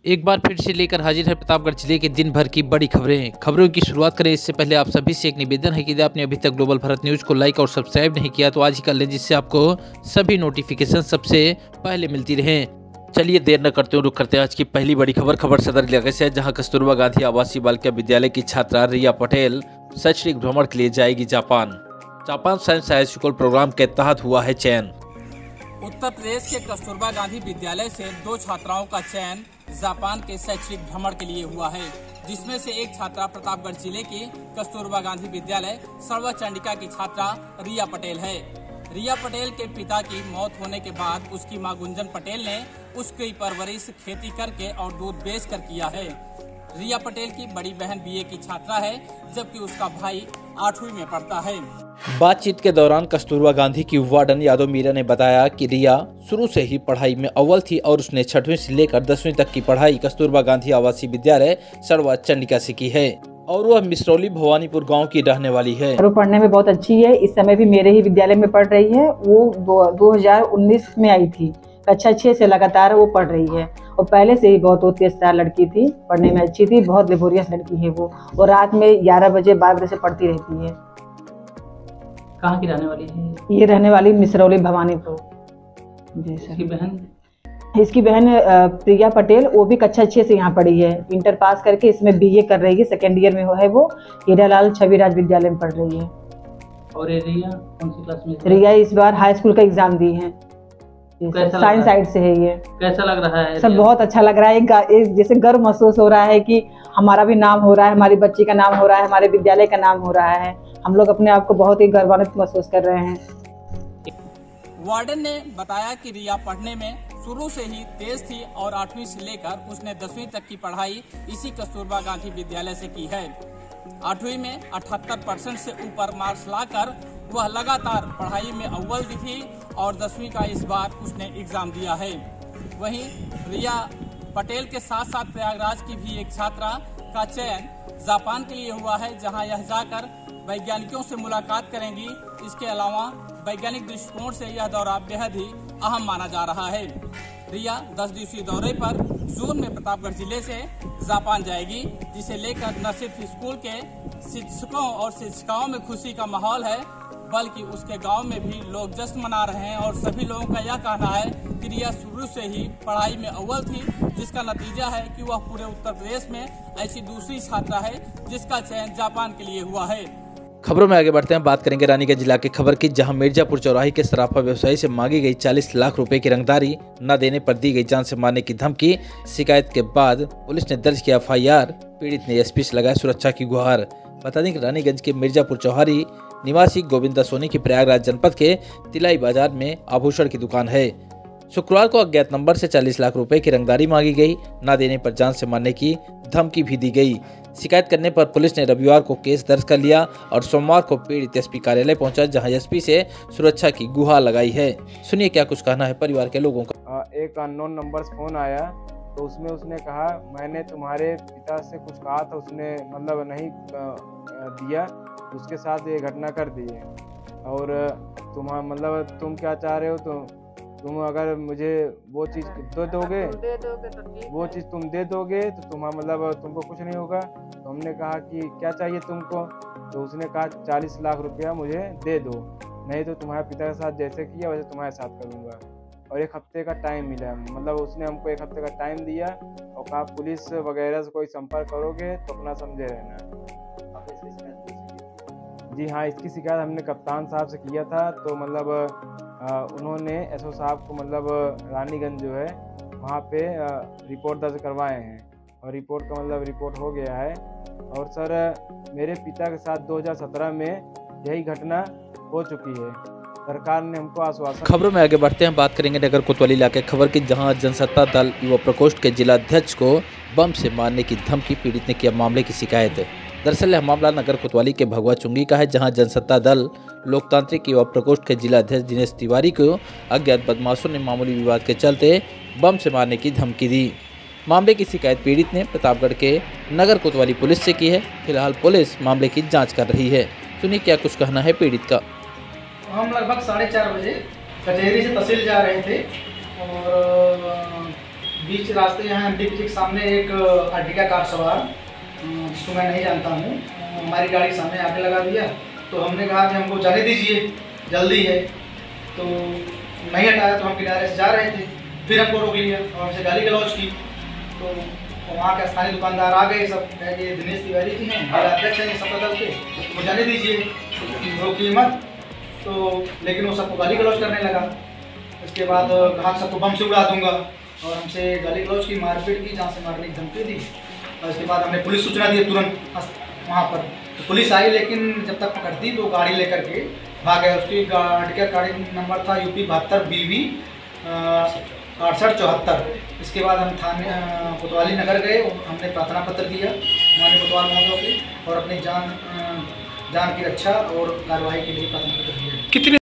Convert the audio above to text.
एक बार फिर से लेकर हाजिर है प्रतापगढ़ जिले के दिन भर की बड़ी खबरों की शुरुआत करें। इससे पहले आप सभी से एक निवेदन है कि यदि आपने अभी तक ग्लोबल भारत न्यूज को लाइक और सब्सक्राइब नहीं किया तो आज ही कर लें, जिससे आपको सभी नोटिफिकेशन सबसे पहले मिलती रहे। चलिए देर न करते हुए रुक करते हैं आज की पहली बड़ी खबर सदर इलाके से, जहां कस्तूरबा गांधी आवासीय बालिका विद्यालय की छात्रा रिया पटेल शैक्षणिक भ्रमण के लिए जाएगी Japan. Science high school programme के तहत हुआ है चयन। उत्तर प्रदेश के कस्तूरबा गांधी विद्यालय से 2 छात्राओं का चयन जापान के शैक्षणिक भ्रमण के लिए हुआ है, जिसमें से एक छात्रा प्रतापगढ़ जिले की कस्तूरबा गांधी विद्यालय सर्वा चंडिका की छात्रा रिया पटेल है। रिया पटेल के पिता की मौत होने के बाद उसकी मां गुंजन पटेल ने उसकी परवरिश खेती करके और दूध बेचकर किया है। रिया पटेल की बड़ी बहन बीए की छात्रा है, जबकि उसका भाई 8वीं में पढ़ता है। बातचीत के दौरान कस्तूरबा गांधी की वार्डन यादव मीरा ने बताया कि रिया शुरू से ही पढ़ाई में अव्वल थी और उसने 6वीं से लेकर 10वीं तक की पढ़ाई कस्तूरबा गांधी आवासीय विद्यालय सर्वा चंडिका से की है और वह मिसरौली भवानीपुर गांव की रहने वाली है। वो पढ़ने में बहुत अच्छी है। इस समय भी मेरे ही विद्यालय में पढ़ रही है। वो 2019 में आई थी। कक्षा 6 से लगातार वो पढ़ रही है और पहले से ही बहुत तेजदार लड़की थी, पढ़ने में अच्छी थी, बहुत लेबोरियस लड़की है वो, और रात में 11 बजे 12 बजे से पढ़ती रहती है। कहाँ की रहने वाली है? ये रहने वाली मिसरौली भवानीपुर। जी सर। इसकी बहन प्रिया पटेल, वो भी कक्षा 6 से यहाँ पढ़ी है। इंटर पास करके इसमें बीए कर रही है, सेकेंड ईयर में है वो। हीरालाल छविराज विद्यालय में पढ़ रही है। और रिया कौन सी क्लास में? रिया इस बार हाई स्कूल का एग्जाम दी है। साइंस साइड से है ये। कैसा लग रहा है? सब बहुत अच्छा लग रहा है। जैसे गर्व महसूस हो रहा है कि हमारा भी नाम हो रहा है, हमारी बच्ची का नाम हो रहा है, हमारे विद्यालय का नाम हो रहा है। हम लोग अपने आप को बहुत ही गर्वान्वित महसूस कर रहे हैं। वार्डन ने बताया कि रिया पढ़ने में शुरू से ही तेज थी और 8वीं से लेकर उसने 10वीं तक की पढ़ाई इसी कस्तूरबा गांधी विद्यालय से की है। 8वीं में 78% से ऊपर मार्क्स लाकर वह लगातार पढ़ाई में अव्वल भी थी और 10वीं का इस बार उसने एग्जाम दिया है। वहीं रिया पटेल के साथ साथ प्रयागराज की भी एक छात्रा का चयन जापान के लिए हुआ है, जहां यह जाकर वैज्ञानिकों से मुलाकात करेंगी। इसके अलावा वैज्ञानिक दृष्टिकोण से यह दौरा बेहद ही अहम माना जा रहा है। रिया 10 दिवसीय दौरे पर जून में प्रतापगढ़ जिले से जापान जाएगी, जिसे लेकर न सिर्फ स्कूल के शिक्षकों और शिक्षिकाओं में खुशी का माहौल है, बल्कि उसके गांव में भी लोग जश्न मना रहे हैं और सभी लोगों का यह कहना है कि रिया शुरू से ही पढ़ाई में अव्वल थी, जिसका नतीजा है कि वह पूरे उत्तर प्रदेश में ऐसी दूसरी छात्रा है जिसका चयन जापान के लिए हुआ है। खबरों में आगे बढ़ते हैं, बात करेंगे रानीगंज जिला की खबर की, जहां मिर्जापुर चौराहे के सराफा व्यवसायी से मांगी गई 40 लाख रुपए की रंगदारी न देने पर दी गई जान से मारने की धमकी। शिकायत के बाद पुलिस ने दर्ज किया FIR। पीड़ित ने एसपी से लगाया सुरक्षा की गुहार। बता दें कि रानीगंज के मिर्जापुर चौहारी निवासी गोविंदा सोनी की प्रयागराज जनपद के तिलाई बाजार में आभूषण की दुकान है। शुक्रवार को अज्ञात नंबर से 40 लाख रुपए की रंगदारी मांगी गई। न देने पर जान से मारने की धमकी भी दी गई। शिकायत करने पर पुलिस ने रविवार को केस दर्ज कर लिया और सोमवार को पीड़ित एसपी कार्यालय पहुंचा, जहां एसपी से सुरक्षा की गुहार लगाई है। सुनिए क्या कुछ कहना है परिवार के लोगों का। एक अननोन नंबर से फोन आया, तो उसमें उसने कहा मैंने तुम्हारे पिता से कुछ कहा था, उसने मतलब नहीं दिया, उसके साथ ये घटना कर दी है और तुम क्या चाह रहे हो, तुम अगर मुझे वो चीज़ दे दोगे वो चीज़ तुम दे दोगे तो तुमको कुछ नहीं होगा। तो हमने कहा कि क्या चाहिए तुमको, तो उसने कहा 40 लाख रुपया मुझे दे दो, नहीं तो तुम्हारे पिता के साथ जैसे किया वैसे तुम्हारे साथ करूँगा। और 1 हफ्ते का टाइम मिला, उसने हमको 1 हफ्ते का टाइम दिया और कहा पुलिस वगैरह से कोई संपर्क करोगे तो अपना समझे रहना। जी हाँ, इसकी शिकायत हमने कप्तान साहब से किया था, तो उन्होंने एसओ साहब को रानीगंज जो है वहाँ पे रिपोर्ट दर्ज करवाए हैं और रिपोर्ट का रिपोर्ट हो गया है। और सर मेरे पिता के साथ 2017 में यही घटना हो चुकी है। सरकार ने हमको आश्वासन। खबरों में आगे बढ़ते हैं, बात करेंगे नगर कोतवाली इलाके खबर की, जहां जनसत्ता दल युवा प्रकोष्ठ के जिलाध्यक्ष को बम से मारने की धमकी। पीड़ित ने किया मामले की शिकायत। दरअसल यह मामला नगर कोतवाली के भगवा चुंगी का है, जहां जनसत्ता दल लोकतांत्रिक युवा प्रकोष्ठ के जिलाध्यक्ष दिनेश तिवारी को अज्ञात बदमाशों ने मामूली विवाद के चलते बम से मारने की धमकी दी। मामले की शिकायत पीड़ित ने प्रतापगढ़ के नगर कोतवाली पुलिस से की है। फिलहाल पुलिस मामले की जांच कर रही है। सुनिए क्या कुछ कहना है पीड़ित का। हम लगभग 4:30 बजे कचहरी से तहसील जा रहे थे और बीच रास्ते यहाँ एमडीपी के सामने एक अर्टिगा कार सवार, जिसको मैं नहीं जानता हूँ, हमारी गाड़ी सामने आके लगा दिया। तो हमने कहा कि हमको जाने दीजिए, जल्दी है। तो नहीं हटाया, तो हम किनारे से जा रहे थे, फिर हमको रोक लिया और हमसे गाली गलौज की। तो वहाँ के स्थानीय दुकानदार आ गए, सब कह के दिनेश तिवारी जी हैं, मेरा अध्यक्ष हैं सपा दल के, वो जाने दीजिए, रोकिए मत। तो लेकिन वो सबको गाली गलौज करने लगा। उसके बाद कहा सबको बम से उड़ा दूंगा और हमसे गाली गलौज की, मारपीट की, जहाँ से मारने की धमकी दी। और उसके बाद हमने पुलिस सूचना दी तुरंत वहाँ पर। तो पुलिस आई, लेकिन जब तक पकड़ती तो गाड़ी लेकर के भाग गए। उसकी गाड़ी का गाड़ी नंबर था UP 72 BV 6874। इसके बाद हम थाने कोतवाली नगर गए, हमने प्रार्थना पत्र दिया माननीय कोतवाल महोदय के और अपनी जान की रक्षा और कार्रवाई के लिए प्रार्थना पत्र दिया।